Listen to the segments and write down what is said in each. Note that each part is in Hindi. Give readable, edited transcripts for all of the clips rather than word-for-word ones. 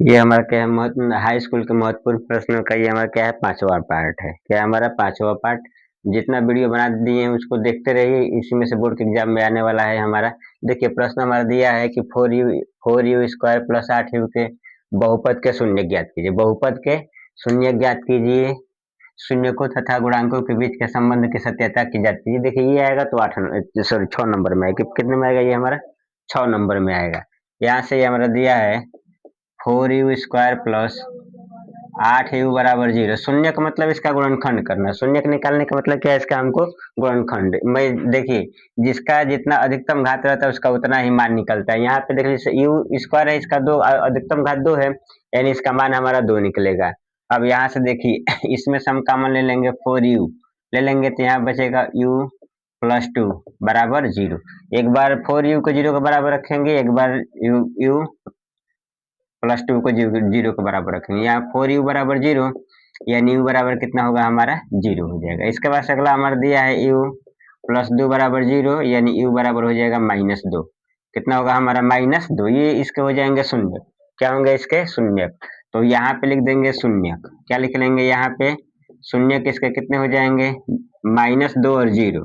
ये हमारा क्या है, हाई स्कूल के महत्वपूर्ण प्रश्नों का ये हमारा क्या है, पांचवा पार्ट है। क्या है हमारा पांचवा पार्ट। जितना वीडियो बना दिए हैं उसको देखते रहिए, इसी में से बोर्ड के एग्जाम में आने वाला है हमारा। देखिए प्रश्न हमारा दिया है कि four you square plus 8u के बहुपद के शून्य ज्ञात कीजिए। बहुपद के शून्य ज्ञात कीजिए। शून्यकों तथा गुणांकों के बीच के संबंध की सत्यता की जाती कीजिए। देखिए ये आएगा तो 6 नंबर में आएगा। कितने में आएगा ये हमारा? 6 नंबर में आएगा। यहाँ से ये हमारा दिया है 4u² प्लस 8u बराबर 0। शून्य का मतलब इसका गुणनखंड करना। शून्य निकालने का मतलब क्या है इसका? हमको गुणनखंड में देखिए जिसका जितना अधिकतम घात रहता है उसका उतना ही मान निकलता है। यहाँ पे देख लीजिए u² है, इसका दो अधिकतम घात 2 है, यानी इसका मान हमारा 2 निकलेगा। अब यहाँ से देखिए इसमें से हम कॉमन ले लेंगे, 4u ले लेंगे तो यहाँ बचेगा u प्लस 2 बराबर 0। एक बार 4u को 0 के बराबर रखेंगे, एक बार u प्लस 2 को 0 के बराबर रखेंगे। यहाँ 4u बराबर 0, यानी u बराबर कितना होगा हमारा? 0 हो जाएगा। इसके बाद अगला हमारा दिया है u प्लस 2 बराबर 0, यानी u बराबर हो जाएगा -2। कितना होगा हमारा? -2। ये इसके हो जाएंगे शून्य। क्या होंगे इसके? शून्य। तो यहाँ पे लिख देंगे शून्य। क्या लिख लेंगे यहाँ पे? शून्य किसके कितने हो जाएंगे? -2 और 0।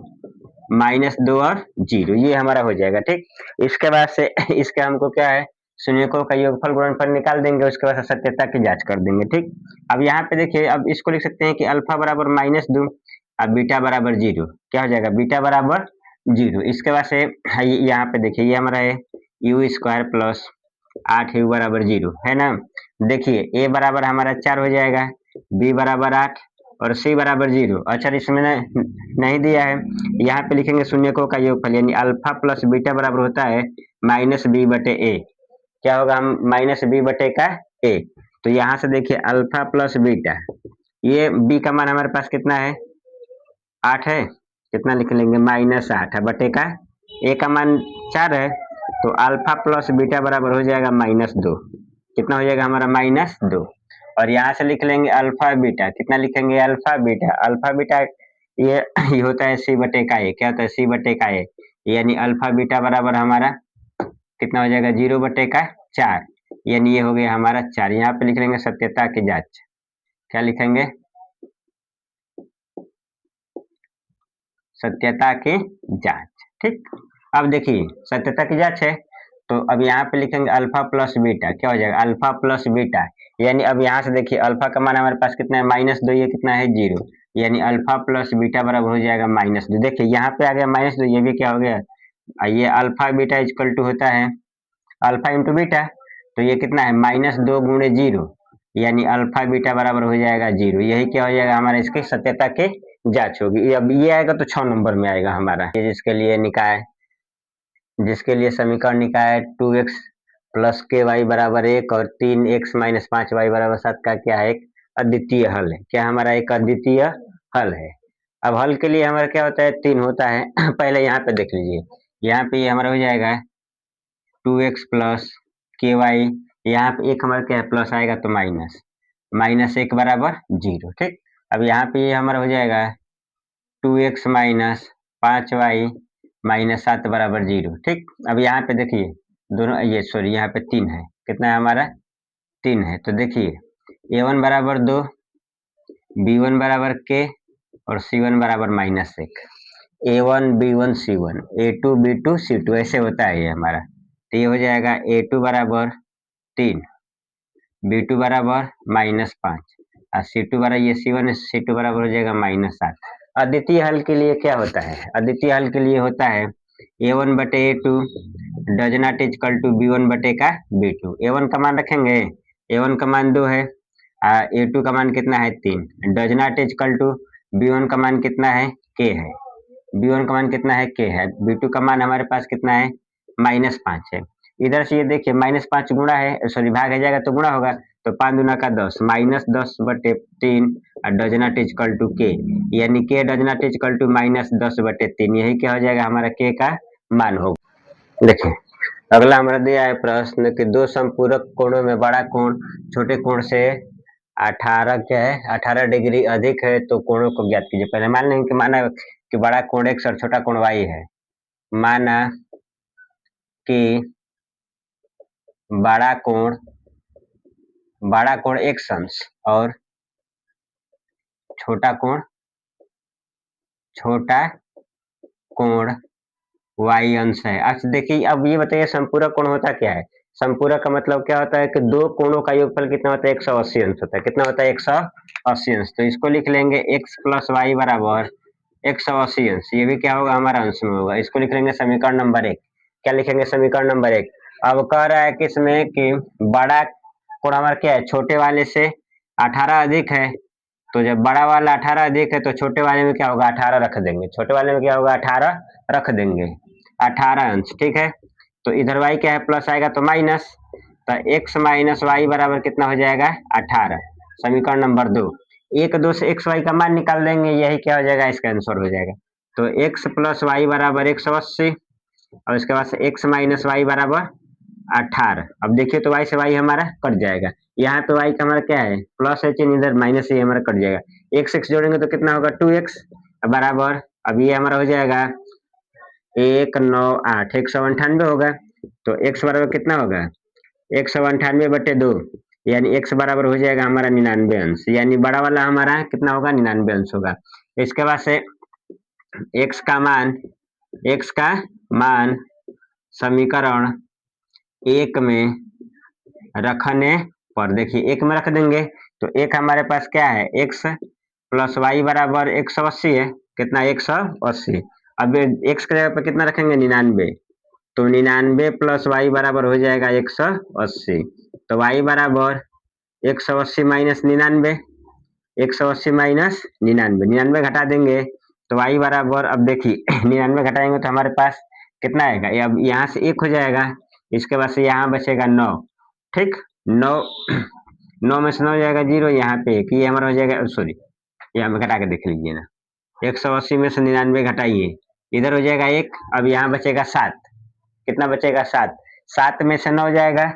-2 और 0 ये हमारा हो जाएगा। ठीक। इसके बाद से इसके हमको क्या है, शून्यकों का योगफल गुणनफल निकाल देंगे, उसके बाद सत्यता की जांच कर देंगे। ठीक। अब यहाँ पे देखिए, अब इसको लिख सकते हैं कि अल्फा बराबर -2 और बीटा बराबर 0। क्या हो जाएगा? बीटा बराबर 0। इसके बाद से यहाँ पे देखिए ये हमारा है u² प्लस 8u बराबर 0 है ना। देखिए a बराबर हमारा 4 हो जाएगा, b बराबर 8 और c बराबर 0। अच्छा इसमें नहीं दिया है, यहाँ पे लिखेंगे शून्यकों का योगफल, यानी अल्फा प्लस बीटा बराबर होता है -b/a। क्या होगा? हम -b का a। तो यहाँ से देखिए अल्फा प्लस बीटा, ये b का मान हमारे पास कितना है? 8 है। कितना लिख लेंगे? -8 बटे का a का मान 4 है, तो अल्फा प्लस बीटा बराबर हो जाएगा -2। कितना हो जाएगा हमारा? -2। और यहाँ से लिख लेंगे अल्फा बीटा। कितना लिखेंगे? Alpha beta. अल्फा बीटा ये होता है c/a। क्या होता है? c/a, यानी अल्फा बीटा बराबर हमारा कितना हो जाएगा? 0/4, यानी ये हो गया हमारा 4। यहाँ पे लिख लेंगे सत्यता की जांच। क्या लिखेंगे? सत्यता की जांच। ठीक। अब देखिए सत्यता की जांच है, तो अब यहाँ पे लिखेंगे अल्फा प्लस बीटा। क्या हो जाएगा? अल्फा प्लस बीटा, यानी अब यहाँ से देखिए अल्फा का मान हमारे पास कितना है? -2। ये कितना है? 0, यानी अल्फा प्लस बीटा बराबर हो जाएगा -2। देखिए यहाँ पे आ गया -2, ये भी क्या हो गया? ये अल्फा बीटा इक्वल टू होता है अल्फा इंटू बीटा। तो ये कितना है? -2 गुणे 0, यानी अल्फा बीटा बराबर हो जाएगा 0। यही क्या हो जाएगा हमारा? इसकी सत्यता की जांच होगी। अब ये आएगा तो 6 नंबर में आएगा हमारा। ये जिसके लिए समीकरण निकाय 2x प्लस के वाई बराबर 1 और 3x माइनस 5y बराबर 7 का क्या है? एक अद्वितीय हल है। क्या हमारा? एक अद्वितीय हल है। अब हल के लिए हमारा क्या होता है? 3 होता है। पहले यहाँ पे देख लीजिए, यहाँ पे ये हमारा हो जाएगा 2x प्लस के वाई, यहाँ पे एक हमारा क्या है? प्लस आएगा तो माइनस, -1 बराबर 0। ठीक। अब यहाँ पे ये हमारा हो जाएगा 2x माइनस 5y माइनस 7 बराबर 0। ठीक। अब यहाँ पे देखिए दोनों ये सॉरी यहाँ पे 3 है। कितना है हमारा? 3 है। तो देखिए a1 बराबर 2, b1 बराबर k और c1 बराबर -1। a1 b1 c1, a2 b2 c2 ऐसे होता है ये हमारा। तो ये हो जाएगा a2 बराबर 3, b2 बराबर -5 और c2 बराबर ये c1 c2 बराबर हो जाएगा -7। अद्वितीय हल के लिए क्या होता है? अद्वितीय हल के लिए होता है a1 बटे a2 does not equal to b1 बटे का b2। a1 का मान रखेंगे, a1 का मान 2 है, a2 का मान कितना है? 3। Does not equal to b1 का मान कितना है? k है। b1 का मान कितना है? k है। b2 का मान हमारे पास कितना है? -5 है। इधर से ये देखिए -5 गुणा है, सॉरी भाग आ जाएगा तो गुणा होगा, तो 5 दूना का 10, -10 बटे 3 डज नॉट इक्वल टू के, यानी के डज नॉट इक्वल टू -10 बटे 3। यही क्या हो जाएगा हमारा? के का मान होगा। देखिए अगला हमारा दिया है प्रश्न कि दो समपूरक कोणों में बड़ा कोण छोटे कोण से 18 क्या है? 18 डिग्री अधिक है, तो कोणों को ज्ञात कीजिए। पहले मान लेंगे कि माना कि बड़ा कोण x और छोटा कोण y है। माना कि बड़ा कोण बड़ा कोण x अंश और छोटा कोण y अंश है। अच्छा देखिए, अब ये बताइए संपूरक कोण होता क्या है? संपूरक का मतलब क्या होता है कि दो कोणों का योगफल कितना होता है? 180 अंश होता है। कितना होता है? 180 अंश। तो इसको लिख लेंगे x प्लस वाई बराबर 180 अंश। ये भी क्या होगा? हमारा अंश में होगा। इसको लिख लेंगे समीकरण नंबर 1। क्या लिखेंगे? समीकरण नंबर 1। अब कह रहा है कि इसमें कि बड़ा कोण हमारा क्या है? छोटे वाले से 18 अधिक है। तो जब बड़ा वाला 18 अधिक है तो छोटे वाले में क्या होगा? 18 रख देंगे। छोटे वाले में क्या होगा? 18 रख देंगे। 18 अंश, ठीक है। तो इधर y क्या है? प्लस आएगा तो माइनस। तो x माइनस वाई बराबर कितना हो जाएगा? 18। समीकरण नंबर 2। 1 2 से x y का मान निकाल देंगे, यही क्या हो जाएगा? इसका आंसर हो जाएगा। तो x प्लस वाई बराबर 180 और इसके बाद से x माइनस वाई बराबर 18। अब देखिए तो y से y हमारा कट जाएगा। यहाँ पे y का हमारा क्या है? प्लस है, चिन्ह इधर माइनस है, हमारा कट जाएगा। x x जोड़ेंगे तो कितना होगा? 2x बराबर, अब ये हमारा हो जाएगा 198, 198 होगा। तो x बराबर कितना होगा? 198/2, यानी x बराबर हो जाएगा हमारा 99 अंश। यानी बड़ा वाला हमारा कितना होगा? 99 अंश होगा। इसके बाद से x का मान समीकरण 1 में रखने पर, देखिए 1 में रख देंगे तो 1 हमारे पास क्या है? x प्लस वाई बराबर 180 है। कितना? 180। अब x के जगह पर कितना रखेंगे? 99। तो 99 प्लस वाई बराबर हो जाएगा 180। तो y बराबर 180 माइनस 99, 180 माइनस 99, 99 घटा देंगे तो y बराबर, अब देखिए 99 घटाएंगे तो हमारे पास कितना आएगा? अब यहाँ से 1 हो जाएगा, इसके बाद से यहाँ बचेगा 9, ठीक। 9 9 में से 9 जाएगा 0, यहाँ पे 1, ये हमारा हो जाएगा, सॉरी यहाँ में घटा के देख लीजिए ना। 180 में से 99 घटाइए, इधर हो जाएगा 1। अब यहाँ बचेगा 7। कितना बचेगा? 7। 7 में से 9 जाएगा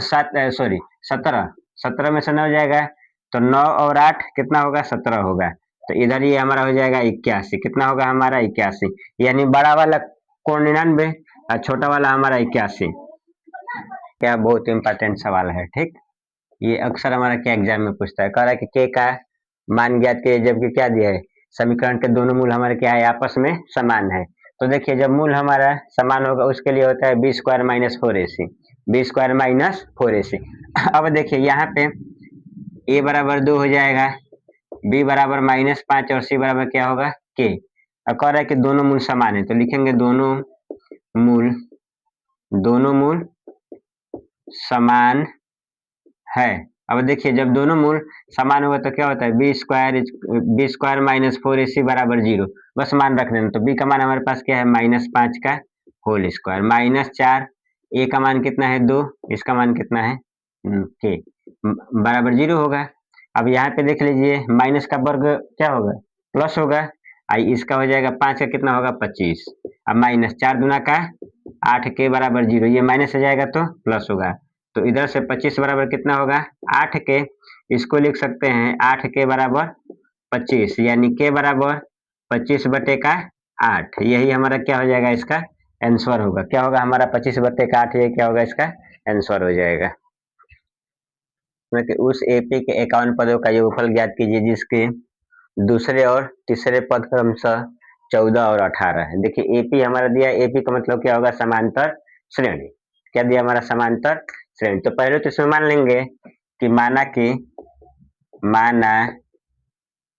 7, सॉरी 17, 17 में से 9 जाएगा तो 9 और 8 कितना होगा? 17 होगा। तो इधर ये हमारा हो जाएगा 81। कितना होगा हमारा? 81। यानी बड़ा वाला कोण 99 और छोटा वाला हमारा 81। क्या बहुत इंपॉर्टेंट सवाल है, ठीक। ये अक्सर हमारा क्या एग्जाम में पूछता है। कह रहा है कि के का मान ज्ञात कीजिए, जबकि क्या दिया है? समीकरण के दोनों मूल हमारे क्या है? आपस में समान है। तो देखिए जब मूल हमारा समान होगा उसके लिए होता है B square minus 4ac, B square minus 4ac। अब देखिए यहाँ पे a बराबर 2 हो जाएगा, b बराबर -5 और c बराबर क्या होगा? k। अब कह रहा है कि दोनों मूल समान है तो लिखेंगे दोनों मूल समान है। अब देखिए जब दोनों मूल समान होगा तो क्या होता है? बी स्क्वायर माइनस 4ac बराबर 0। बस मान रख देना। तो b का मान हमारे पास क्या है? -5 का होल स्क्वायर, -4, a का मान कितना है? 2, इसका मान कितना है? k बराबर 0 होगा। अब यहाँ पे देख लीजिए माइनस का वर्ग क्या होगा? प्लस होगा। आई इसका हो जाएगा 5 का कितना होगा? 25। अब -4 दूना का 8, k बराबर 0, ये माइनस हो जाएगा तो प्लस होगा। तो इधर से 25 बराबर कितना होगा? 8k। इसको लिख सकते हैं 8k बराबर 25, यानी k बराबर 25/8। यही हमारा क्या हो जाएगा? इसका आंसर होगा। क्या होगा हमारा? 25/8, ये क्या होगा? इसका आंसर हो जाएगा। उस एपी के 51 पदों का योगफल ज्ञात कीजिए जिसके दूसरे और तीसरे पद क्रमशः 14 और 18 है। देखिए एपी हमारा दिया, एपी का मतलब क्या होगा? समांतर श्रेणी। क्या दिया हमारा? समांतर श्रेणी। तो पहले तो इसमें मान लेंगे कि माना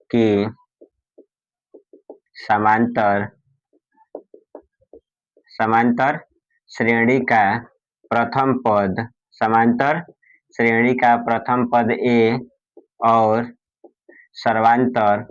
कि समांतर श्रेणी का प्रथम पद ए और सर्वांतर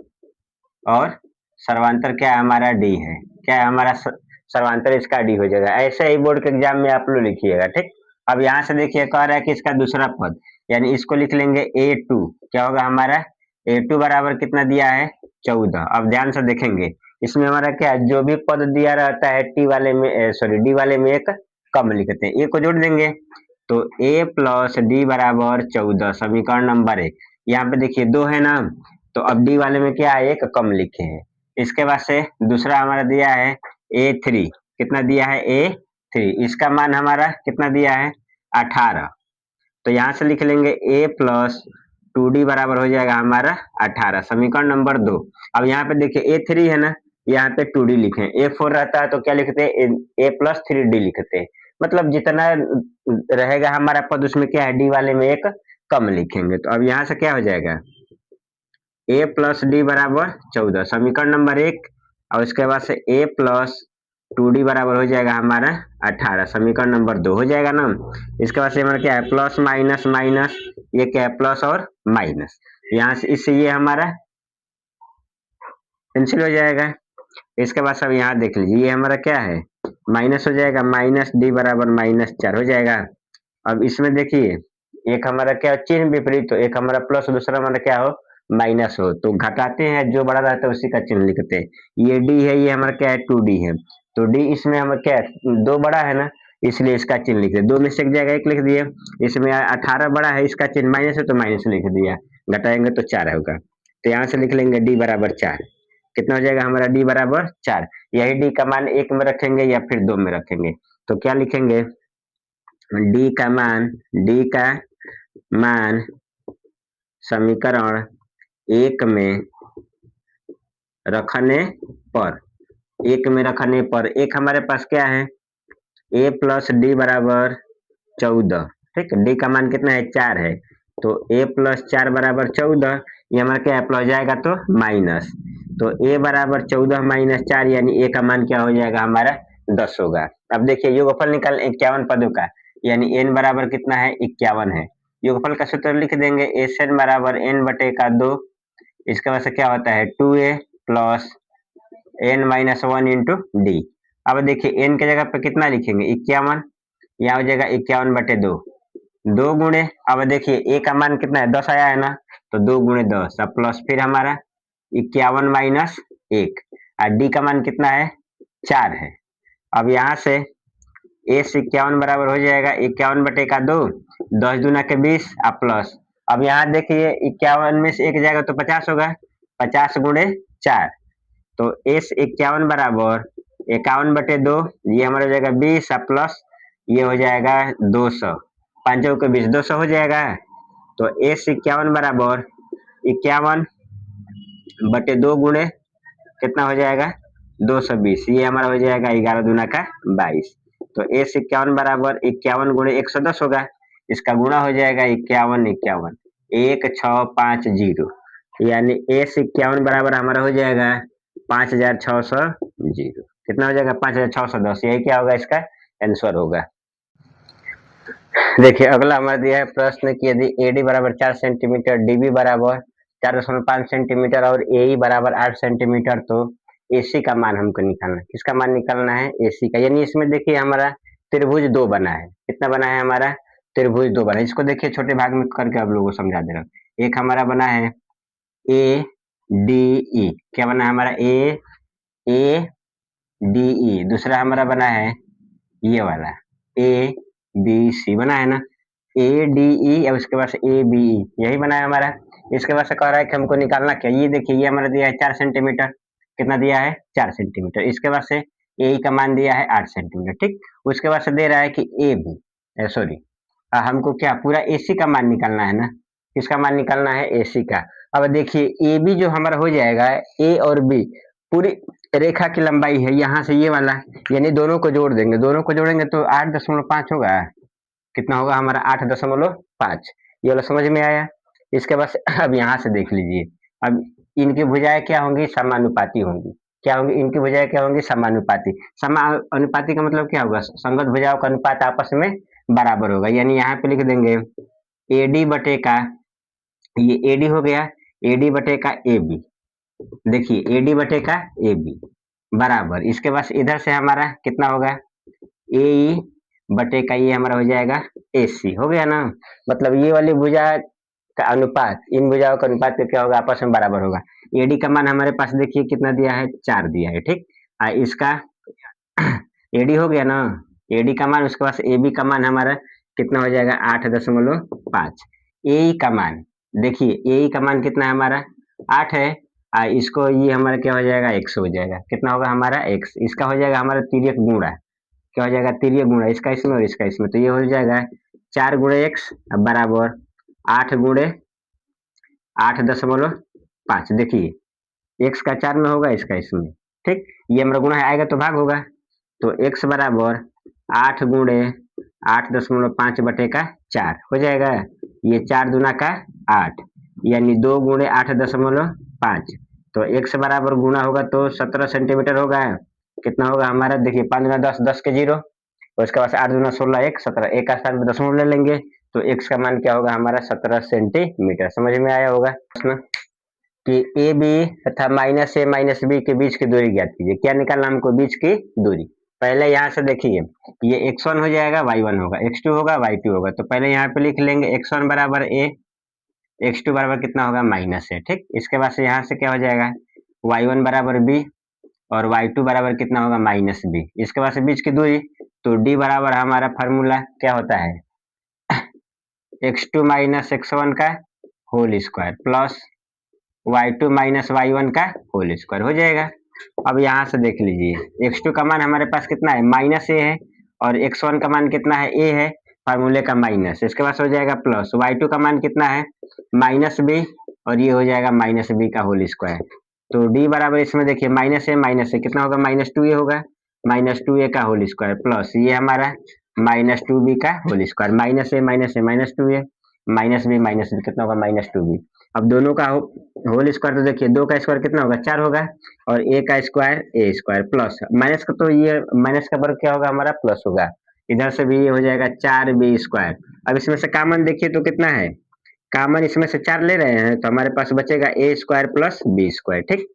क्या हमारा डी है। क्या है हमारा? सर्वांतर इसका डी हो जाएगा। ऐसे ही बोर्ड के एग्जाम में आप लोग लिखिएगा, ठीक। अब यहाँ से देखिए कह रहा है कि इसका दूसरा पद, यानी इसको लिख लेंगे a2। क्या होगा हमारा? a2 बराबर कितना दिया है? 14। अब ध्यान से देखेंगे इसमें हमारा क्या है? जो भी पद दिया रहता है डी वाले में एक कम लिखते हैं, ए को जोड़ देंगे तो a प्लस डी बराबर 14, समीकरण नंबर 1। यहाँ पे देखिए 2 है ना, तो अब डी वाले में क्या है? एक कम लिखे हैं। इसके बाद से दूसरा हमारा दिया है a3। कितना दिया है? a3। इसका मान हमारा कितना दिया है? 18। तो यहाँ से लिख लेंगे a प्लस 2d बराबर हो जाएगा हमारा 18, समीकरण नंबर 2। अब यहाँ पे देखिए a3 है ना, यहाँ पे 2d लिखे, a4 रहता है तो क्या लिखते हैं, a प्लस 3d लिखते हैं। मतलब जितना रहेगा हमारा पद उसमें क्या है, डी वाले में एक कम लिखेंगे। तो अब यहाँ से क्या हो जाएगा, a प्लस डी बराबर 14, समीकरण नंबर 1। और इसके बाद से a प्लस 2d बराबर हो जाएगा हमारा 18, समीकरण नंबर 2 हो जाएगा ना। इसके बाद से हमारा क्या है, प्लस माइनस माइनस, ये क्या है, प्लस और माइनस, यहाँ से इससे ये हमारा कैंसिल हो जाएगा। इसके बाद सब यहाँ देख लीजिए, ये हमारा क्या है, माइनस हो जाएगा, माइनस डी बराबर -4 हो जाएगा। अब इसमें देखिए एक हमारा क्या चिन्ह विपरीत हो, एक हमारा प्लस दूसरा हमारा क्या हो, माइनस हो, तो घटाते हैं, जो बड़ा रहता है उसी का चिन्ह लिखते हैं। ये डी है, ये हमारा क्या है, 2d है, तो डी इसमें हमारा क्या है, 2 बड़ा है ना, इसलिए इसका चिन्ह लिख दिया, 2 में से एक जाएगा 1 लिख दिए। इसमें 18 बड़ा है, इसका चिन्ह माइनस है तो माइनस लिख दिया, घटाएंगे तो 4 होगा। तो यहाँ से लिख लेंगे डी बराबर 4। कितना हो जाएगा हमारा, डी बराबर 4। यही डी का मान 1 में रखेंगे या फिर 2 में रखेंगे, तो क्या लिखेंगे, डी का मान समीकरण 1 में रखने पर, एक हमारे पास क्या है, a प्लस डी बराबर 14, ठीक है, डी का मान कितना है, 4 है, तो a प्लस 4 बराबर 14, ये हमारा क्या है, प्लस जाएगा तो माइनस, तो a बराबर 14 माइनस 4, यानी a का मान क्या हो जाएगा हमारा, 10 होगा। अब देखिए योगफल निकाल 51 पदों का, यानी n बराबर कितना है, 51 है। योगफल का सूत्र लिख देंगे, एन बराबर n बटे का 2, इसके बाद से क्या होता है, 2a plus n minus 1 into D. अब देखिए n के जगह पे कितना लिखेंगे, 51, यहाँ हो जाएगा 51 बटे 2, 2 गुणे, अब देखिए a का मान कितना है, 10 आया है ना, तो 2 गुणे 10, अब प्लस फिर हमारा 51 माइनस 1, और डी का मान कितना है, 4 है। अब यहाँ से एस 51 बराबर हो जाएगा 51 बटे का 2, 10 दूना के 20, अब प्लस, अब यहाँ देखिए 51 में से 1 जाएगा तो 50 होगा, 50 गुणे 4, तो एस 51 बराबर 51 बटे 2, ये हमारा हो जाएगा 20, अब प्लस ये हो जाएगा 200, 5 के 20, 200 हो जाएगा। तो एस 51 बराबर 51 बटे 2 गुणे कितना हो जाएगा, 220, ये हमारा हो जाएगा 11 दूना का 22, तो एस 51 बराबर 51 गुणे 110 होगा, इसका गुणा हो जाएगा 51 51, 1650, यानी एस 51 बराबर हमारा हो जाएगा 5610, कितना हो जाएगा 5610, यही क्या होगा, इसका आंसर होगा। देखिए अगला हमारा दिया है प्रश्न कि यदि एडी बराबर 4 सेंटीमीटर, डीबी बराबर 4.5 सेंटीमीटर और एई बराबर 8 सेंटीमीटर, तो एसी का मान हमको निकालना है। किसका मान निकालना है, एसी का। यानी इसमें देखिए हमारा त्रिभुज 2 बना है, कितना बना है हमारा, त्रिभुज 2 बना है। इसको देखिए छोटे भाग में करके आप लोगों को समझा दे रहा हूँ। एक हमारा बना है ए डी ई, क्या बना है हमारा, ए डी ई। दूसरा हमारा बना है ये वाला ए बी सी, बना है ना, ए डी ई, और उसके बाद से ए बी ई, यही बना है हमारा। इसके बाद से कह रहा है कि हमको निकालना क्या, ये देखिए ये हमारा दिया है 4 सेंटीमीटर, कितना दिया है, 4 सेंटीमीटर। इसके बाद से ए का मान दिया है 8 सेंटीमीटर, ठीक। उसके बाद से दे रहा है कि ए बी, सॉरी हमको क्या पूरा एसी का मान निकालना है ना, किसका मान निकालना है, एसी का। अब देखिए ए बी जो हमारा हो जाएगा, ए और बी पूरी रेखा की लंबाई है यहाँ से ये वाला, यानी दोनों को जोड़ देंगे, दोनों को जोड़ेंगे तो 8.5 होगा, कितना होगा हमारा 8.5, ये वाला समझ में आया। इसके बाद अब यहाँ से देख लीजिए, अब इनकी भुजाएं क्या होंगी, समानुपाती होंगी। क्या होंगी इनकी भुजाएं, क्या होंगी, समानुपाती। समानुपाती का मतलब क्या होगा, संगत भुजाओं का अनुपात आपस में बराबर होगा। यानी यहाँ पे लिख देंगे एडी बटे का, ये एडी हो गया, एडी बटे का ए बी, देखिए एडी बटे का ए बी बराबर, इसके बाद इधर से हमारा कितना होगा, ए बटे का ये हमारा हो जाएगा ए सी, हो गया ना। मतलब ये वाली भुजा का अनुपात इन भुजाओं का अनुपात क्या होगा, आपस में बराबर होगा। एडी का मान हमारे पास देखिए कितना दिया है, 4 दिया है, ठीक। इसका एडी हो गया ना, एडी का मान, उसके बाद ए बी का मान हमारा कितना हो जाएगा, 8.5। ए का मान देखिए, ए का मान कितना है हमारा, 8 है, इसको ये हमारा क्या हो जाएगा, x हो जाएगा, कितना होगा हमारा x, इसका हो जाएगा हमारा तिर्यक गुणा, क्या हो जाएगा, तिर्यक गुणा, इसका इसमें और इसका इसमें, तो ये हो जाएगा 4 गुणे x बराबर 8 गुणे 8.5। देखिए x का 4 में होगा, इसका इसमें, ठीक। ये हमारा गुणा है, आएगा तो भाग होगा। तो x बराबर 8 गुणे 8.5 बटे का 4 हो जाएगा। ये 4 दूना का 8, यानी 2 गुणे 8.5। तो x बराबर गुणा होगा तो 17 सेंटीमीटर होगा। कितना होगा हमारा, देखिए 5 गुना 10, 10 के 0, और उसके बाद 8 गुना 16 1, 17, एक का स्थान में दशमलव ले लेंगे तो x का मान क्या होगा हमारा 17 सेंटीमीटर। समझ में आया होगा प्रश्न कि ए बी तथा माइनस ए माइनस बी के बीच की दूरी ज्ञात कीजिए। क्या निकालना हमको, बीच की दूरी। पहले यहाँ से देखिए, ये x1 हो जाएगा, y1 होगा, x2 होगा, y2 होगा। तो पहले यहाँ पे लिख लेंगे x1 बराबर a, x2 बराबर कितना होगा माइनस ए, ठीक। इसके बाद से यहाँ से क्या हो जाएगा, y1 बराबर b और y2 बराबर कितना होगा माइनस बी। इसके बाद से बीच की दूरी, तो d बराबर हमारा फार्मूला क्या होता है, x2 माइनस x1 का whole square plus y2 minus y1 का होल स्क्वायर हो जाएगा। अब यहाँ से देख लीजिए, x2 का मान हमारे पास कितना है, माइनस ए है, और x1 का मान कितना है, ए है, फार्मूले का माइनस। इसके बाद हो जाएगा प्लस y2 का मान कितना है, माइनस बी, और ये हो जाएगा माइनस बी का होल स्क्वायर। तो d बराबर इसमें देखिए माइनस ए कितना होगा, -2a होगा, -2a का होल स्क्वायर प्लस ये हमारा -2b का होल स्क्वायर, -a -2a कितना होगा -2b। अब दोनों का होल स्क्वायर, तो देखिए 2 का स्क्वायर कितना होगा 4 होगा, और a का square a square plus minus का, तो ये माइनस का वर्ग क्या होगा हमारा प्लस होगा। इधर से भी ये हो जाएगा 4b स्क्वायर। अब इसमें से कॉमन देखिए तो कितना है, कॉमन इसमें से 4 ले रहे हैं तो हमारे पास बचेगा a square plus b square, ठीक।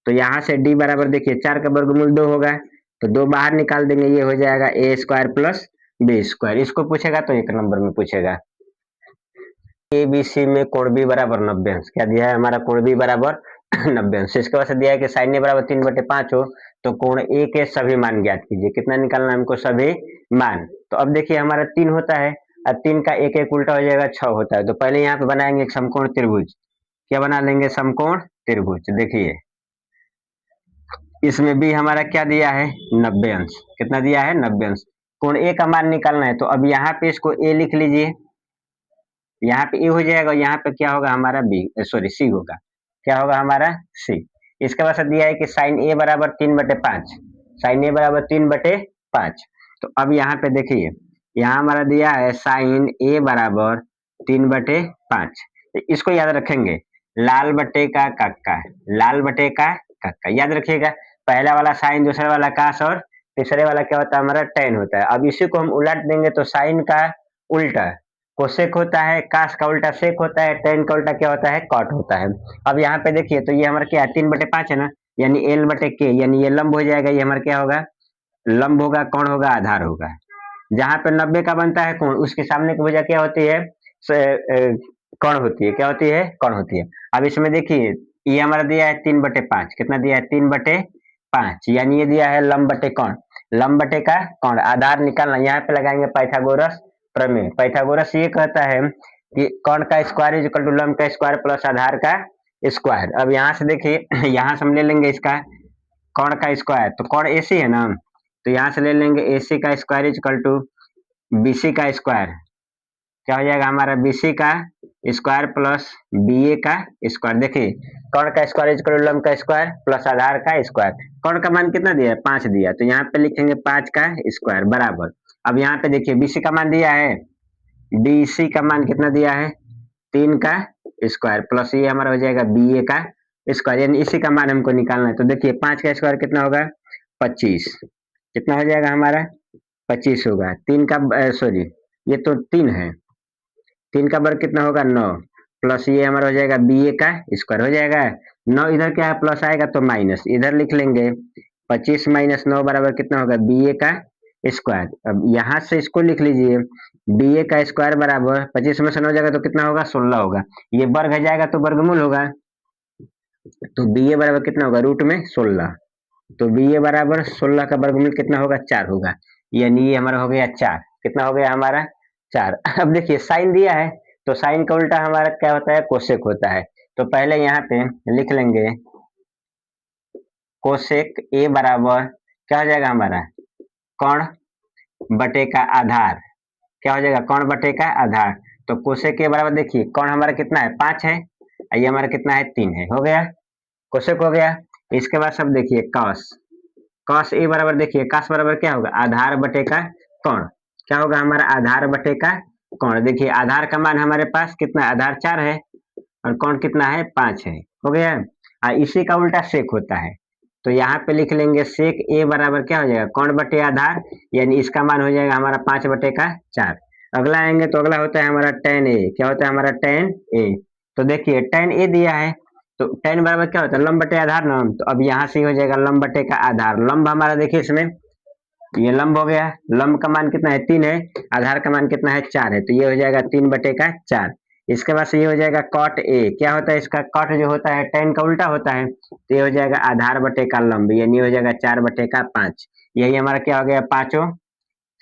तो यहाँ से d बराबर देखिए 4 का वर्गमूल 2 होगा, तो 2 बाहर निकाल देंगे, ये हो जाएगा a square plus b square. इसको पूछेगा तो 1 नंबर में पूछेगा। ABC में कोण B बराबर 90 अंश, क्या दिया है हमारा, कोण B बराबर 90 अंश। इसके बाद से दिया है कि साइन A बराबर 3/5 हो, तो कोण A के सभी मान ज्ञात कीजिए। कितना निकालना है हमको, सभी मान। तो अब देखिए हमारा 3 होता है, अब 3 का एक एक उल्टा हो जाएगा, 6 होता है। तो पहले यहाँ पे बनाएंगे एक समकोण त्रिभुज। क्या बना लेंगे, समकोण त्रिभुज। देखिए इसमें भी हमारा क्या दिया है, 90 अंश। कितना दिया है, 90 अंश। कोण A का मान निकालना है, तो अब यहाँ पे इसको A लिख लीजिए, यहाँ पे ए हो जाएगा, यहाँ पे क्या होगा हमारा सी होगा। क्या होगा हमारा, सी। इसके बाद दिया है कि साइन ए बराबर 3/5, साइन ए बराबर 3/5। तो अब यहाँ पे देखिए, यहाँ हमारा दिया है साइन ए बराबर 3/5। तो इसको याद रखेंगे, लाल बटे का कक्का, लाल बटे का कक्का याद रखिएगा। पहला वाला साइन, दूसरा वाला कास, और तीसरे वाला क्या होता है हमारा टेन होता है। अब इसी को हम उलट देंगे तो साइन का उल्टा कोसेक होता है, कास का उल्टा सेक होता है, टेन का उल्टा क्या होता है, कॉट होता है। अब यहाँ पे देखिए तो ये हमारा क्या है, 3/5 है ना, यानी एल बटे के, यानी ये लंब हो जाएगा, ये हमारा क्या होगा, लंब होगा, कोण होगा, आधार होगा। जहाँ पे 90 का बनता है कोण, उसके सामने की भुजा क्या होती है, कोण होती है। क्या होती है, कोण होती है। अब इसमें देखिए ये हमारा दिया है 3/5, कितना दिया है 3/5, यानी ये दिया है लंब बटे कोण, लंब बटे का कोण, आधार निकालना। यहाँ पे लगाएंगे पाइथागोरस प्रमेय। पाइथागोरस ये कहता है कि कोण का स्क्वायर इज इक्वल टू लंब का स्क्वायर प्लस आधार का स्क्वायर। अब यहाँ से देखिए, यहाँ से हम ले लेंगे इसका कोण का स्क्वायर, तो कोण AC है ना, तो यहाँ से ले लेंगे AC का square is equal to BC का स्क्वायर। क्या हो जाएगा हमारा, BC का स्क्वायर प्लस BA का स्क्वायर। देखिए कोण का स्क्वायर इज इक्वल टू लंब का स्क्वायर प्लस आधार का स्क्वायर। कोण का मान कितना दिया है, 5 दिया, तो यहाँ पे लिखेंगे 5 का स्क्वायर बराबर। अब यहाँ पे देखिए BC का मान दिया है, BC का मान कितना दिया है, 3 का स्क्वायर प्लस ये हमारा हो जाएगा BA का स्क्वायर, यानी इसी का मान हमको निकालना है। तो देखिए 5 का स्क्वायर कितना होगा, 25। कितना हो जाएगा हमारा, 25 होगा। 3 का सॉरी ये तो 3 है, 3 का वर्ग कितना होगा, 9, प्लस ये हमारा हो जाएगा BA का स्क्वायर हो जाएगा। 9 इधर क्या है, प्लस आएगा तो माइनस, इधर लिख लेंगे 25 माइनस 9 बराबर कितना होगा, BA का स्क्वायर। अब यहाँ से इसको लिख लीजिए, BA का स्क्वायर बराबर 25 में से 9 जाएगा तो कितना होगा, 16 होगा। ये वर्ग है जाएगा तो वर्गमूल होगा, तो BA बराबर कितना होगा, रूट में 16। तो BA बराबर 16 का वर्गमूल कितना होगा, 4 होगा, यानी ये हमारा हो गया 4। कितना हो गया हमारा, 4। अब देखिए साइन दिया है, तो साइन का उल्टा हमारा क्या होता है, कोसेक होता है। तो पहले यहाँ पे लिख लेंगे कोसेक A बराबर क्या हो जाएगा हमारा, कोण बटे का आधार। क्या हो जाएगा, कौन बटे का आधार। तो कोसेक के बराबर देखिए कौन हमारा कितना है 5 है, ये हमारा कितना है 3 है, हो गया कोसेक हो गया। इसके बाद सब देखिए कॉस, कॉस ए बराबर देखिए कॉस बराबर क्या होगा आधार बटे का कौन, क्या होगा हमारा आधार बटे का कौन। देखिए आधार का मान हमारे पास कितना है, आधार 4 है और कौन कितना है 5 है, हो गया। इसी का उल्टा सेक होता है, तो यहाँ पे लिख लेंगे सेक ए बराबर क्या हो जाएगा कौन बटे आधार, यानी इसका मान हो जाएगा हमारा 5 बटे का 4। अगला आएंगे तो अगला होता है हमारा tan ए, क्या होता है हमारा tan ए। तो देखिए tan ए दिया है, तो tan बराबर क्या होता है लंब बटे आधार ना, तो अब यहाँ से हो जाएगा लंब बटे का आधार। लंब हमारा देखिए इसमें ये लंब हो गया, लंब का मान कितना है 3 है, आधार का मान कितना है 4 है, तो ये हो जाएगा 3 बटे का 4। इसके बाद से ये हो जाएगा कॉट ए, क्या होता है इसका कॉट जो होता है tan का उल्टा होता है, तो ये हो जाएगा आधार बटे का लंब, यानी हो जाएगा 4 बटे का 5। यही हमारा क्या हो गया पांचों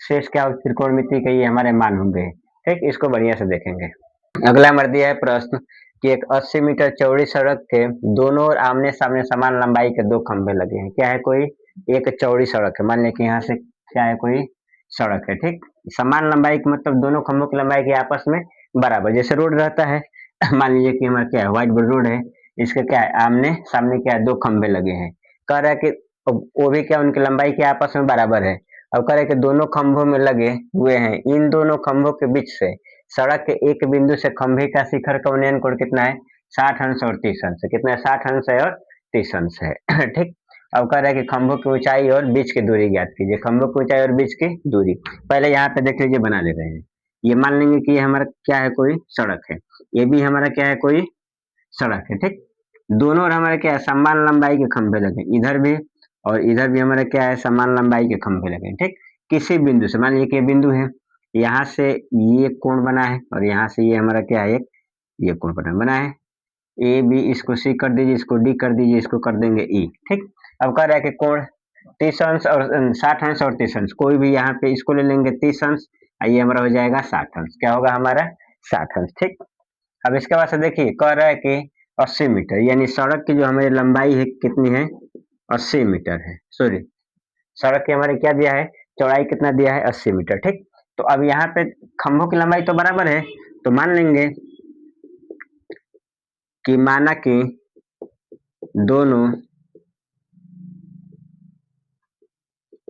शेष क्या त्रिकोणमिति के ये हमारे मान होंगे। ठीक, इसको बढ़िया से देखेंगे। अगला हमारा दिया है प्रश्न कि एक 80 मीटर चौड़ी सड़क के दोनों ओर आमने सामने समान लंबाई के दो खंभे लगे हैं। क्या है, कोई एक चौड़ी सड़क है, मान लिया कि यहाँ से क्या है कोई सड़क है, ठीक, समान लंबाई की मतलब दोनों खंभों की लंबाई के आपस में बराबर, जैसे रोड रहता है मान लीजिए कि हमारा क्या है व्हाइट बोर्ड रोड है, इसके क्या है आमने सामने क्या है दो खंभे लगे हैं, कह रहा है कि वो भी क्या उनकी लंबाई के आपस में बराबर है। अब कह रहे कि दोनों खंभों में लगे हुए हैं, इन दोनों खंभों के बीच से सड़क के एक बिंदु से खंभे का शिखर का उन्नयन कोण कितना है 60 अंश और 30 अंश है, कितना है 60 अंश है और 30 अंश है ठीक। अब कह रहा है कि खंभों की ऊंचाई और बीच की दूरी ज्ञात कीजिए, खंभों की ऊंचाई और बीच की दूरी। पहले यहाँ पे देख लीजिए बना ले रहे हैं, ये मान लेंगे कि ये हमारा क्या है कोई सड़क है, ये भी हमारा क्या है कोई सड़क है, ठीक। दोनों ओर हमारे क्या है समान लंबाई के खंभे लगे, इधर भी और इधर भी हमारे क्या है समान लंबाई के खंभे लगे, ठीक। किसी बिंदु से मान लीजिए कि ये बिंदु है, यहाँ से ये कोण बना है और यहाँ से ये हमारा क्या है एक ये कोण बना है, ए बी, इसको सी कर दीजिए, इसको डी कर दीजिए, इसको कर देंगे ई, ठीक। अब कह रहा है कि कोण 30 अंश और 60 अंश और 30 अंश, कोई भी यहाँ पे इसको ले लेंगे 30 अंश, ये हमारा हो जाएगा 60 अंश, क्या होगा हमारा 60 अंश, ठीक। अब इसके बाद से देखिए कह रहा है कि 80 मीटर, यानी सड़क की जो हमारी लंबाई है कितनी है 80 मीटर है, सॉरी सड़क की हमारे क्या दिया है चौड़ाई कितना दिया है 80 मीटर, ठीक। तो अब यहाँ पे खंभों की लंबाई तो बराबर है, तो मान लेंगे कि माना कि दोनों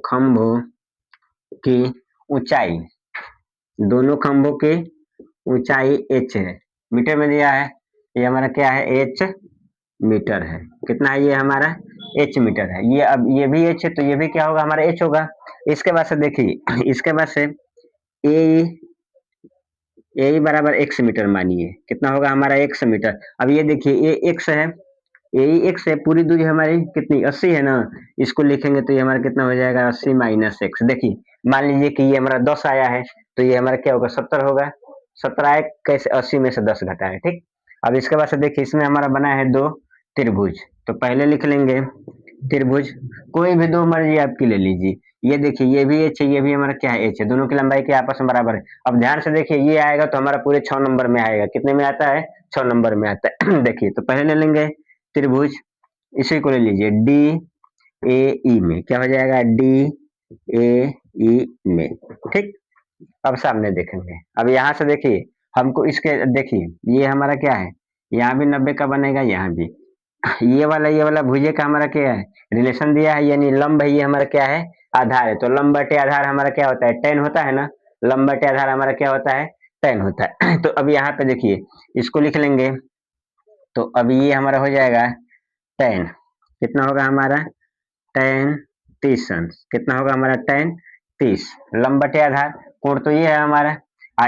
खंभों की ऊंचाई, दोनों खंभों की ऊंचाई h है, मीटर में दिया है, ये हमारा क्या है h मीटर है, कितना है ये हमारा h मीटर है, ये अब ये भी h है तो ये भी क्या होगा हमारा h होगा। इसके बाद से देखिए इसके बाद से ए बराबर x मीटर मानिए, कितना होगा हमारा x मीटर। अब ये देखिए ये x है, यही x है, पूरी दूरी हमारी कितनी 80 है ना, इसको लिखेंगे तो ये हमारा कितना हो जाएगा 80 माइनस एक्स। देखिए मान लीजिए कि ये हमारा 10 आया है तो ये हमारा क्या होगा 70 होगा, 70 आए कैसे 80 में से 10 घटाए, ठीक। अब इसके बाद से देखिए इसमें हमारा बना है दो त्रिभुज, तो पहले लिख लेंगे त्रिभुज, कोई भी दो मर्जी आपकी ले लीजिए, ये देखिए ये भी एच है ये भी हमारा क्या है एच है, दोनों की लंबाई के आपस में बराबर है। अब ध्यान से देखिए ये आएगा तो हमारा पूरे 6 नंबर में आएगा, कितने में आता है 6 नंबर में आता है देखिए तो पहले ले लेंगे त्रिभुज, इसी को ले लीजिए डी ए ई में, क्या हो जाएगा डी ए ई में, ठीक। अब सामने देखेंगे, अब यहाँ से देखिए हमको इसके देखिए ये हमारा क्या है यहाँ भी 90 का बनेगा, यहाँ भी ये वाला भुजे का हमारा क्या है रिलेशन दिया है, यानी लंब है ये हमारा क्या है आधार है, तो लंब बटे आधार हमारा क्या होता है tan होता है ना, लंब बटे आधार हमारा क्या होता है tan होता है तो अब यहाँ पे देखिए इसको लिख लेंगे, तो अब ये हमारा हो जाएगा tan, कितना होगा हमारा tan 30 अंश, कितना होगा हमारा tan 30, लंब बटे आधार कोण तो ये है हमारा,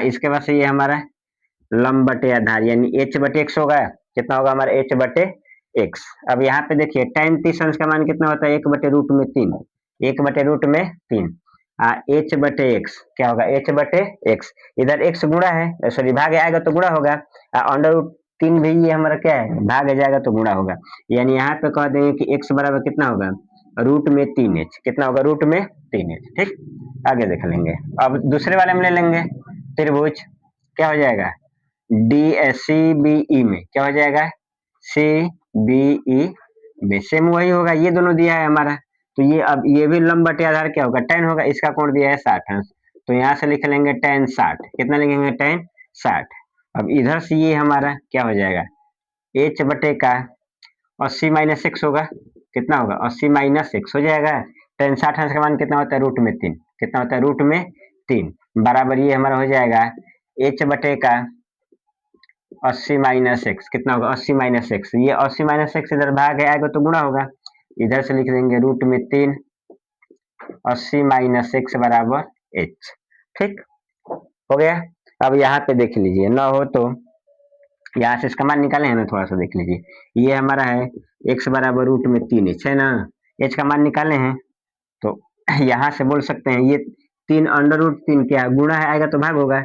इसके बाद से ये हमारा लंब बटे आधार यानी h बटे x होगा, कितना होगा हमारा h बटे x। अब यहाँ पे देखिए tan 30 अंश का मान कितना होता है 1 बटे रूट में 3, 1 बटे रूट में 3, h बटे x क्या होगा h बटे x, इधर x गुणा है सॉरी भाग आएगा तो गुणा होगा, अंडर रूट 3 भी ये हमारा क्या है भाग जाएगा तो गुणा होगा, यानी यहाँ पे कह देंगे कि x बराबर कितना होगा रूट में 3h, कितना होगा रूट में 3h, ठीक। आगे देख लेंगे, अब दूसरे वाले में ले लेंगे त्रिभुज, क्या हो जाएगा डी सी बी ई में, क्या हो जाएगा सी बी ई में, सेम वही होगा, ये दोनों दिया है हमारा, तो ये अब ये भी लंब बटे आधार क्या होगा tan होगा, इसका कोण दिया है 60 अंश, तो यहाँ से लिख लेंगे tan 60। कितना लिखेंगे tan 60। अब इधर से ये हमारा क्या हो जाएगा, h बटे का 80 माइनस एक्स होगा। कितना होगा 80 माइनस एक्स हो जाएगा। tan 60 का मान कितना होता है रूट में 3। कितना होता है रूट में 3 बराबर ये हमारा हो जाएगा h बटे का 80 माइनस एक्स। कितना होगा 80 माइनस एक्स। ये 80 माइनस एक्स इधर भाग आएगा तो गुणा होगा। इधर से लिख देंगे रूट में 3 80 माइनस एक्स बराबर h। ठीक हो गया। अब यहाँ पे देख लीजिए, ना हो तो यहाँ से इसका मान निकाले है ना, थोड़ा सा देख लीजिए। ये हमारा है x बराबर रूट में 3h है ना, h का मान निकाले हैं तो यहाँ से बोल सकते हैं ये 3 अंडर रूट 3 क्या गुणा है आएगा तो भाग होगा।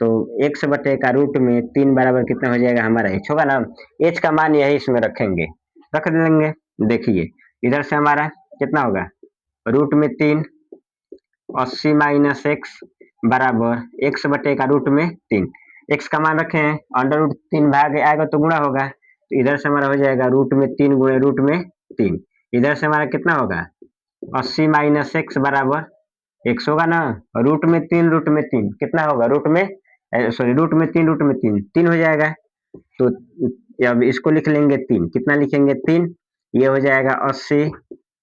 तो x बटे का रूट में 3 बराबर कितना हो जाएगा हमारा h होगा ना। h का मान यही इसमें रखेंगे, रख देंगे। देखिए इधर से हमारा कितना होगा रूट में 3 80 माइनस एक्स बराबर x बटे का रूट में 3। x का मान रखे हैं, अंडर रूट 3 भाग आएगा तो गुणा होगा। तो इधर से हमारा हो जाएगा रूट में 3 गुणे रूट में 3। इधर से हमारा कितना होगा 80 माइनस एक्स बराबर x होगा ना। रूट में 3 कितना होगा रूट में सॉरी रूट में 3 हो जाएगा। तो अब इसको लिख लेंगे 3। कितना लिखेंगे 3। ये हो जाएगा 80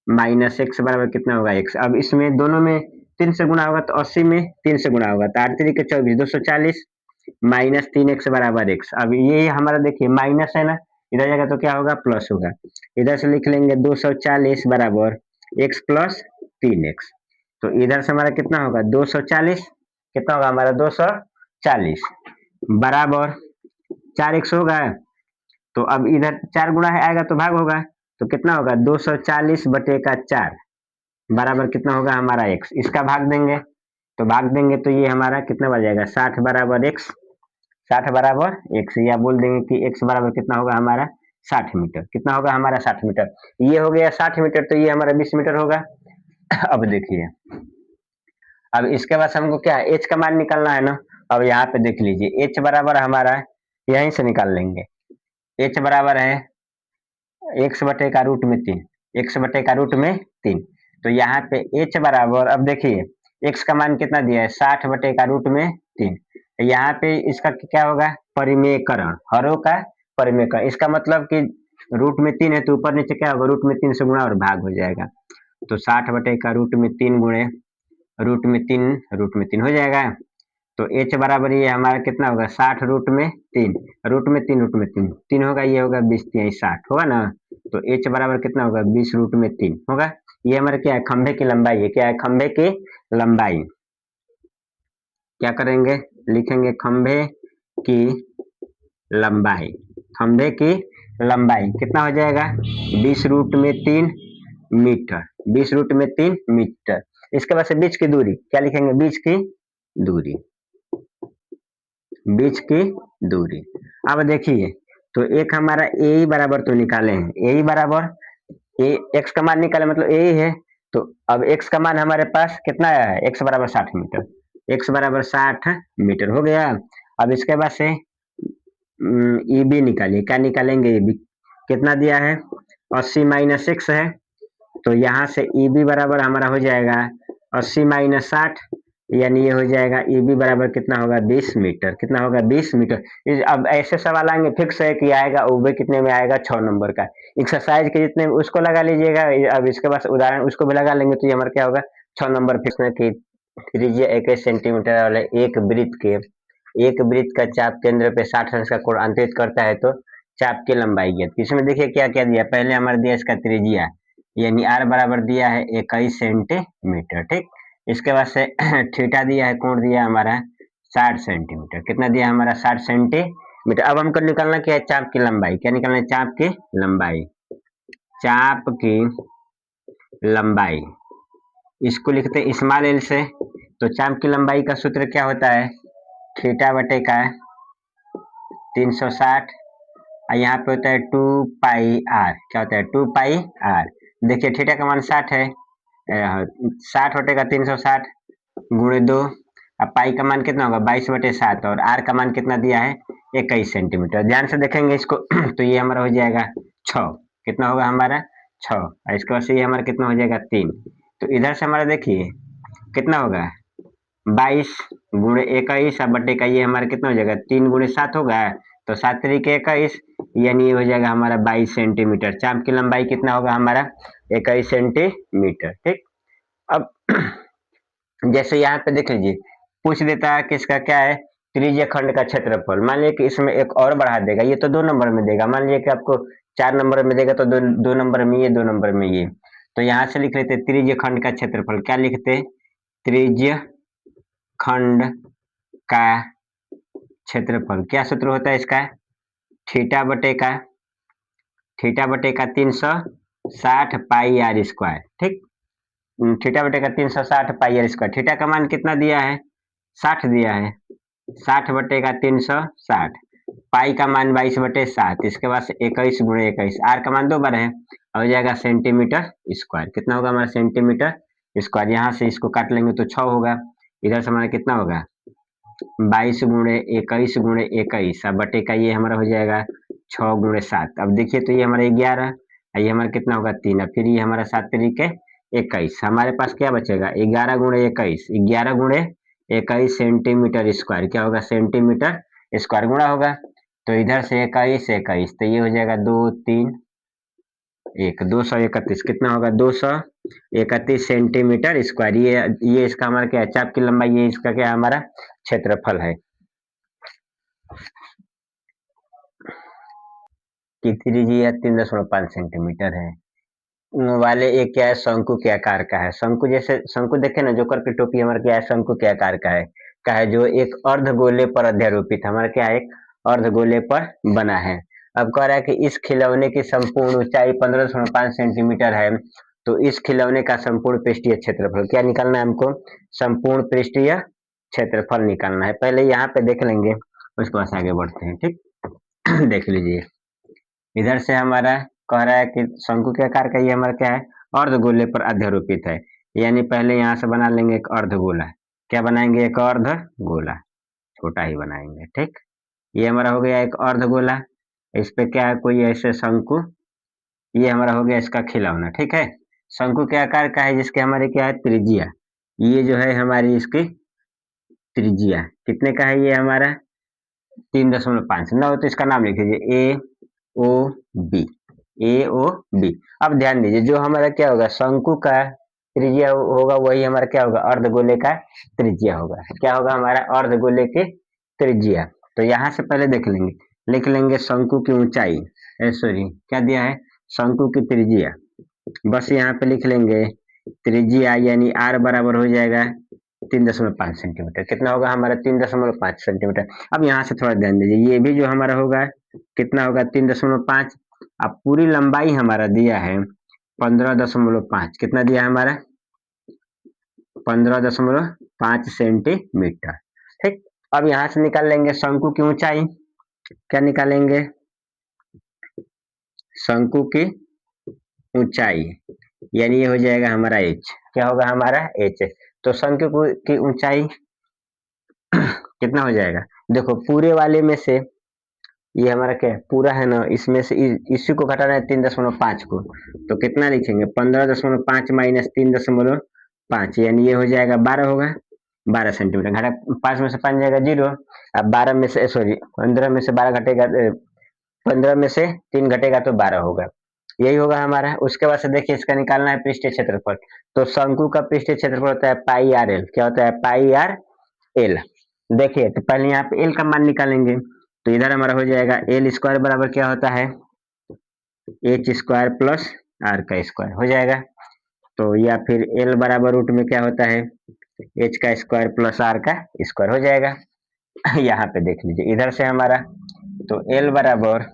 माइनस एक्स बराबर कितना होगा x। अब इसमें दोनों में 3 से गुणा होगा तो 80 में 3 से गुणा होगा तो 8 3 के 24 240 माइनस 3x बराबर x। अब ये हमारा देखिए माइनस है ना, इधर जाएगा तो क्या होगा प्लस होगा। इधर से लिख लेंगे 240 बराबर x प्लस 3x। तो इधर से हमारा कितना होगा 240। कितना होगा हमारा 240 बराबर 4x होगा। तो अब इधर 4 गुणा है आएगा तो भाग होगा। तो कितना होगा 240 बटे का 4 बराबर कितना होगा हमारा x। इसका भाग देंगे तो तो ये हमारा कितना बन जाएगा 60 बराबर x। 60 बराबर x, या बोल देंगे कि x बराबर कितना होगा हमारा 60 मीटर। कितना होगा हमारा 60 मीटर। ये हो गया 60 मीटर तो ये हमारा 20 मीटर होगा। अब देखिए अब इसके बाद हमको क्या है h का मान निकालना है ना। अब यहाँ पे देख लीजिए h बराबर हमारा यहीं से निकाल लेंगे। h बराबर है x बटे का रूट में 3। x बटे का रूट में 3। तो यहाँ पे h बराबर अब देखिए x का मान कितना दिया है 60 बटे का रूट में 3। यहाँ पे इसका क्या होगा परिमेयकरण, हरों का परिमेयकरण। इसका मतलब कि रूट में 3 है तो ऊपर नीचे क्या होगा रूट में 3 से गुणा और भाग हो जाएगा। तो 60 बटे का रूट में 3 गुणे रूट में 3 हो जाएगा। तो h बराबर ये हमारा कितना होगा 60 रूट में 3 3 होगा। ये होगा 20 3 60 होगा ना। तो h बराबर कितना होगा 20 रूट में 3 होगा। ये हमारे क्या है खंभे की लंबाई है। क्या है खंभे की लंबाई। क्या करेंगे लिखेंगे खंभे की लंबाई। खंभे की लंबाई कितना हो जाएगा 20 रूट में 3 मीटर। 20 रूट में 3 मीटर। इसके बाद से बीच की दूरी क्या लिखेंगे बीच की दूरी। बीच की दूरी। अब देखिए तो एक हमारा ए बराबर तो निकाले हैं, ए बराबर ए एक्स का मान निकाले मतलब ए है। तो अब एक्स का मान हमारे पास कितना आया है एक्स बराबर 60 मीटर। एक्स बराबर 60 मीटर हो गया। अब इसके बाद से ई बी निकालिए। क्या निकालेंगे ई बी कितना दिया है 80 माइनस एक्स है। तो यहाँ से ई बी बराबर हमारा हो जाएगा 80 माइनस 60 यानी ये हो जाएगा ई बी बराबर कितना होगा 20 मीटर। कितना होगा 20 मीटर। अब ऐसे सवाल आएंगे फिक्स है कि आएगा वो कितने में आएगा 6 नंबर का एक्सरसाइज के जितने उसको लगा लीजिएगा। अब इसके बाद उदाहरण उसको भी लगा लेंगे तो ये हमारा क्या होगा 6 नंबर फिक्स है कि त्रिज्या 21 सेंटीमीटर वाले एक वृत्त का चाप केंद्र पे 60 अंश का कोण अंतरित करता है तो चाप की लंबाई है। इसमें देखिए क्या क्या दिया। पहले हमारा दिया इसका त्रिज्या यानी r बराबर दिया है 21 सेंटीमीटर। ठीक इसके बाद से थीटा दिया है, कोण दिया हमारा 60 सेंटीमीटर। कितना दिया हमारा 60 सेंटीमीटर। अब हमको निकालना क्या है चाप की लंबाई। क्या निकालना है चाप की लंबाई। चाप की लंबाई इसको लिखते हैं स्मॉल एल से। तो चाप की लंबाई का सूत्र क्या होता है थीटा बटे का 360 यहाँ पे होता है 2 पाई आर। क्या होता है 2 पाई आर। देखिए थीटा का मान 60 है, 60 बटेगा 360 गुणे 2। अब पाई का मान कितना होगा 22 बटे 7 और आर का मान कितना दिया है 21 सेंटीमीटर। ध्यान से देखेंगे इसको तो ये हमारा हो जाएगा 6। कितना होगा हमारा 6 और इसके बाद से ये हमारा कितना हो जाएगा 3। तो इधर से हमारा देखिए कितना होगा 22 गुणे 21 अब बटे का ये हमारा कितना हो जाएगा 3 गुणे 7 होगा तो 7 तरीके 21 यानी ये हो जाएगा हमारा 22 सेंटीमीटर। चाप की लंबाई कितना होगा हमारा 21 सेंटीमीटर। ठीक, अब जैसे यहाँ पे देख लीजिए पूछ देता है कि इसका क्या है त्रिज्य खंड का क्षेत्रफल। मान लीजिए कि इसमें एक और बढ़ा देगा, ये तो 2 नंबर में देगा, मान लीजिए कि आपको 4 नंबर में देगा तो दो नंबर में ये 2 नंबर में ये, तो यहाँ से लिख लेते त्रिज्य खंड का क्षेत्रफल। क्या लिखते त्रिज्य खंड का क्षेत्रफल। क्या सूत्र होता है इसका थीटा बटे का 360 पाई आर स्क्वायर। ठीक, थीटा बटे का 360 पाई आर स्क्वायर। थीटा का मान कितना दिया है 60 दिया है, 60 बटे का 360, पाई का मान 22/7, इसके बाद से 21 गुणे 21, आर का मान 2 बार है हो जाएगा सेंटीमीटर स्क्वायर। कितना होगा हमारा सेंटीमीटर स्क्वायर। यहाँ से इसको काट लेंगे तो 6 होगा, इधर से हमारा कितना होगा 22 गुणे 21 गुणे 21 अब बटे का ये हमारा हो जाएगा 6 गुणे 7। अब देखिए तो ये हमारा 11, ये हमारा कितना होगा 3, अब फिर ये हमारा 7 तरीके 21, हमारे पास क्या बचेगा 11 गुणे 21, 11 गुणे 21 सेंटीमीटर स्क्वायर। क्या होगा सेंटीमीटर स्क्वायर गुणा होगा तो इधर से 21 21 तो ये हो जाएगा 2 3 1 231, कितना होगा 231 सेंटीमीटर स्क्वायर। ये इसका हमारा क्या है चाप की लंबाई, ये इसका क्या हमारा क्षेत्रफल है। की त्रिज्या 3.5 सेंटीमीटर है वाले एक क्या है शंकु के आकार का है। शंकु जैसे शंकु देखे ना, जोकर की टोपी हमारा क्या है शंकु के आकार का है जो एक अर्धगोले पर अध्यारोपित है। हमारा क्या है एक अर्धगोले पर बना है। अब कह रहा है कि इस खिलौने की संपूर्ण ऊंचाई 15.5 सेंटीमीटर है, तो इस खिलौने का संपूर्ण पृष्ठीय क्षेत्रफल क्या निकालना है हमको, संपूर्ण पृष्ठीय क्षेत्रफल निकालना है। पहले यहाँ पे देख लेंगे उसके बाद आगे बढ़ते हैं। ठीक देख लीजिए इधर से हमारा कह रहा है कि शंकु के आकार का ये हमारा क्या है अर्धगोले पर अध्यारोपित है, यानी पहले यहाँ से बना लेंगे एक अर्धगोला। क्या बनाएंगे एक अर्धगोला, छोटा ही बनाएंगे। ठीक, ये हमारा हो गया एक अर्धगोला, इस पे क्या है कोई ऐसे शंकु, ये हमारा हो गया इसका खिलौना। ठीक है, शंकु के आकार का है जिसके हमारे क्या है त्रिज्या, ये जो है हमारी इसकी त्रिज्या कितने का है ये हमारा 3.5 ना हो तो इसका नाम लिख लीजिए ए ओ बी, ए ओ बी। अब ध्यान दीजिए जो हमारा क्या होगा शंकु का त्रिज्या होगा वही हमारा क्या होगा अर्धगोले का त्रिज्या होगा। क्या होगा हमारा अर्धगोले के त्रिज्या। तो यहाँ से पहले देख लेंगे, लिख लेंगे शंकु की ऊंचाई, सॉरी क्या दिया है शंकु की त्रिज्या, बस यहाँ पे लिख लेंगे त्रिज्या यानी आर बराबर हो जाएगा 3.5 सेंटीमीटर। कितना होगा हमारा 3.5 सेंटीमीटर। अब यहाँ से थोड़ा ध्यान दीजिए ये भी जो हमारा होगा कितना होगा 3.5, अब पूरी लंबाई हमारा दिया है 15.5, कितना दिया है हमारा 15.5 सेंटीमीटर। ठीक, अब यहाँ से निकाल लेंगे शंकु की ऊंचाई। क्या निकालेंगे शंकु की ऊंचाई यानी ये हो जाएगा हमारा एच। क्या होगा हमारा एच। तो शंकु की ऊंचाई कितना हो जाएगा, देखो पूरे वाले में से ये हमारा क्या है पूरा है ना, इसमें से इसी को घटाना है 3.5 को, तो कितना लिखेंगे 15.5 माइनस 3.5 यानी ये हो जाएगा 12 होगा, 12 सेंटीमीटर। घटा 5 में से 5 जाएगा 0, अब 12 में से सॉरी 15 में से 12 घटेगा, 15 में से 3 घटेगा तो 12 होगा, यही होगा हमारा। उसके बाद से देखिए इसका निकालना है पृष्ठीय क्षेत्रफल, तो शंकु का पृष्ठीय क्षेत्रफल होता है पाई आर एल। क्या होता है पाई आर एल। देखिए तो पहले यहाँ पे एल का मान निकालेंगे, तो इधर हमारा हो जाएगा एल स्क्वायर बराबर क्या होता है एच स्क्वायर प्लस आर का स्क्वायर हो जाएगा, तो या फिर एल बराबर रूट में क्या होता है एच का स्क्वायर प्लस आर का स्क्वायर हो जाएगा। यहाँ पे देख लीजिए इधर से हमारा तो एल बराबर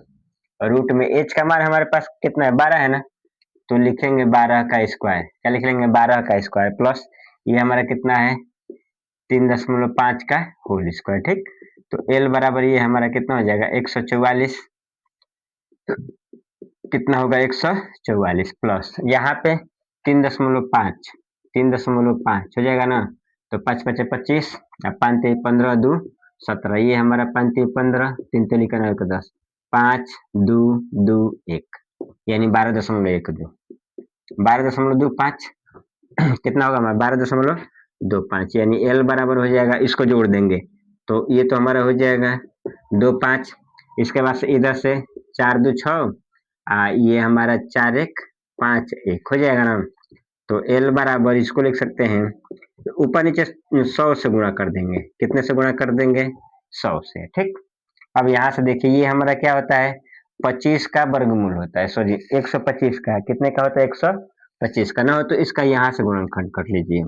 रूट में एच का मान हमारे पास कितना है 12 है ना, तो लिखेंगे 12 का स्क्वायर। क्या लिख लेंगे 12 का स्क्वायर प्लस ये हमारा कितना है 3.5 का होल स्क्वायर। ठीक, तो एल बराबर ये हमारा कितना हो जाएगा 144, कितना होगा 144 प्लस यहाँ पे 3.5 हो जाएगा ना, तो 5 5 25 और 5 3 15 2 17, ये हमारा 5 3 15 3 3 का 10 5 2 2 1 यानी 12.12 12.25 कितना होगा हमारा 2 5 यानी एल बराबर हो जाएगा, इसको जोड़ देंगे तो ये तो हमारा हो जाएगा 2 5। इसके बाद से इधर से 4 2 6, ये हमारा 4 1 5 1 हो जाएगा ना। तो एल बराबर इसको लिख सकते हैं, ऊपर नीचे 100 से गुणा कर देंगे। कितने से गुणा कर देंगे? 100 से। ठीक, अब यहाँ से देखिए ये हमारा क्या होता है, 25 का वर्गमूल होता है, सॉरी 125 का। कितने का होता है? 125 का ना हो तो इसका यहाँ से गुणनखंड कर लीजिए।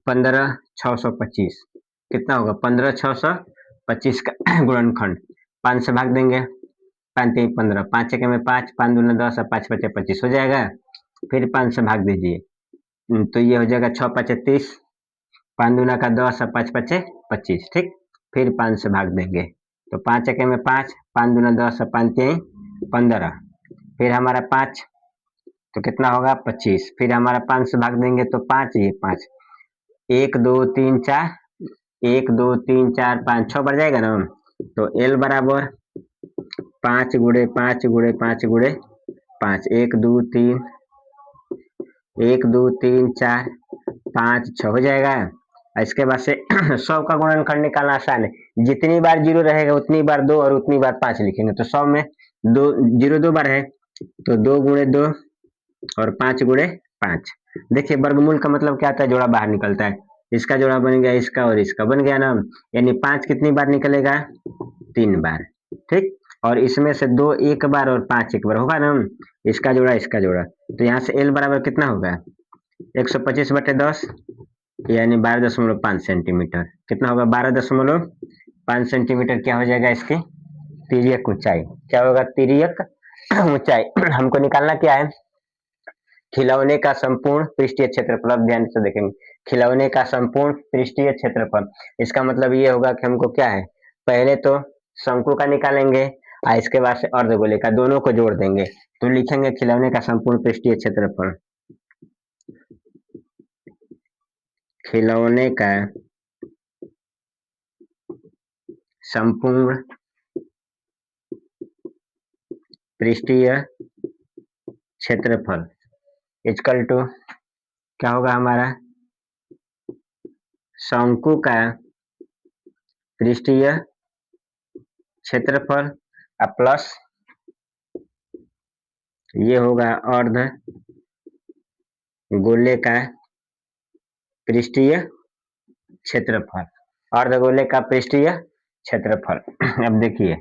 15 625 कितना होगा? 15 625 का गुणनखंड 5 से भाग देंगे, 5 3 15, 5 1 में 5, 5 दूना 10 और 5 5 25 हो जाएगा। फिर 5 से भाग दीजिए, तो ये हो जाएगा 6 5 30, 5 दूना का 10 और 5 5 25। ठीक, फिर 5 से भाग देंगे तो 5 1 में 5, 5 दूना 10 और 5 3 15, फिर हमारा 5 तो कितना होगा? 25। फिर हमारा 5 से भाग देंगे तो 5 ये 5, 1 2 3 4, 1 2 3 4 5 6 बढ़ जाएगा ना। तो एल बराबर 5 गुणे 5 गुणे 5 गुणे 5, 1 2 3 1 2 3 4 5 6 हो जाएगा। इसके बाद से 100 का गुणनखंड निकालना आसान है। जितनी बार जीरो रहेगा उतनी बार 2 और उतनी बार 5 लिखेंगे। तो 100 में 2 जीरो 2 बार है तो 2 गुणे 2 और 5 गुणे 5। देखिए वर्गमूल का मतलब क्या आता है? जोड़ा बाहर निकलता है। इसका जोड़ा बन गया, इसका और इसका बन गया ना। यानी 5 कितनी बार निकलेगा? 3 बार। ठीक, और इसमें से 2 एक बार और 5 एक बार होगा ना। इसका जोड़ा इसका जोड़ा, तो यहाँ से एल बराबर कितना होगा? 125/10 यानी 12.5 सेंटीमीटर। कितना होगा? 12.5 सेंटीमीटर क्या हो जाएगा? इसकी तिर्यक ऊंचाई। क्या होगा? तिर्यक ऊंचाई। हमको निकालना क्या है? खिलौने का संपूर्ण पृष्ठीय क्षेत्रफल। अब ध्यान से देखेंगे, खिलौने का संपूर्ण पृष्ठीय क्षेत्रफल, इसका मतलब ये होगा कि हमको क्या है, पहले तो शंकु का निकालेंगे और इसके बाद से अर्धगोले का, दोनों को जोड़ देंगे तो लिखेंगे खिलौने का संपूर्ण पृष्ठीय क्षेत्रफल। खिलौने का संपूर्ण पृष्ठीय क्षेत्रफल इक्वल टू क्या होगा हमारा? शंकु का पृष्ठीय क्षेत्रफल प्लस ये होगा अर्ध गोले का पृष्ठीय क्षेत्रफल। अर्धगोले का पृष्ठीय क्षेत्रफल। अब देखिए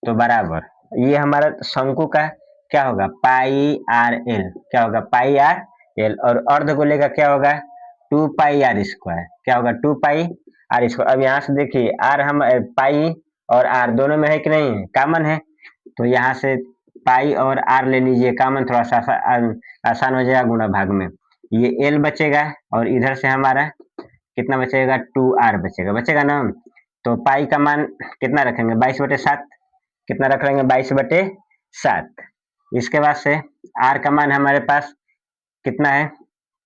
तो बराबर ये हमारा शंकु का क्या होगा? पाई आर एल। क्या होगा? पाई आर एल। और अर्धगोले का क्या होगा? 2 पाई आर स्क्वायर। क्या होगा? 2 पाई आर स्क्वायर। अब यहाँ से देखिए आर हम पाई और आर दोनों में है कि नहीं? कॉमन है। तो यहाँ से पाई और आर ले लीजिए कॉमन, थोड़ा सा आसान हो जाएगा गुणा भाग में। ये एल बचेगा और इधर से हमारा कितना बचेगा? 2r बचेगा। बचेगा ना। तो पाई का मान कितना रखेंगे? 22/7। कितना रख लेंगे? 22/7। इसके बाद से r का मान हमारे पास कितना है?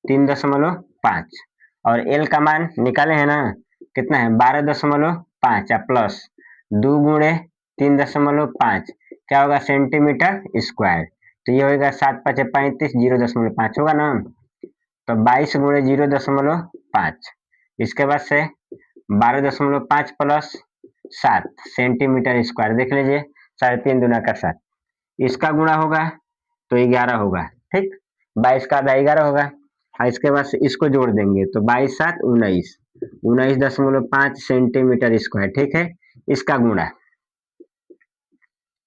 3.5। और l का मान निकाले हैं ना, कितना है? 12.5 प्लस 2 गुणे 3.5 क्या होगा? Centimetre square. तो ये होगा 7 5 35, 0.5 होगा ना। तो 22 गुणे 0.5, इसके बाद से 12.5 प्लस 7 सेंटीमीटर स्क्वायर। देख लीजिए 3.5 दूना का 7, इसका गुणा होगा तो 11 होगा। ठीक, 22 का आधा 11 होगा। और इसके बाद से इसको जोड़ देंगे तो 22 7 19, 19.5 सेंटीमीटर स्क्वायर। ठीक है, इसका गुणा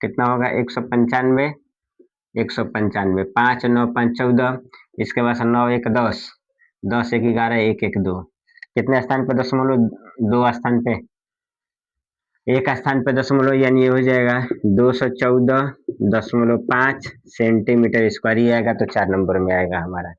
कितना होगा? 195, 195, 5 9 5 14, इसके बाद से 9 1 10, 10 1 11, 1 1 2। कितने स्थान पे दशमलव? 2 स्थान पे, एक स्थान पे दशमलव, यानी ये हो जाएगा 214.5 सेंटीमीटर स्क्वायर ही आएगा। तो 4 नंबर में आएगा हमारा।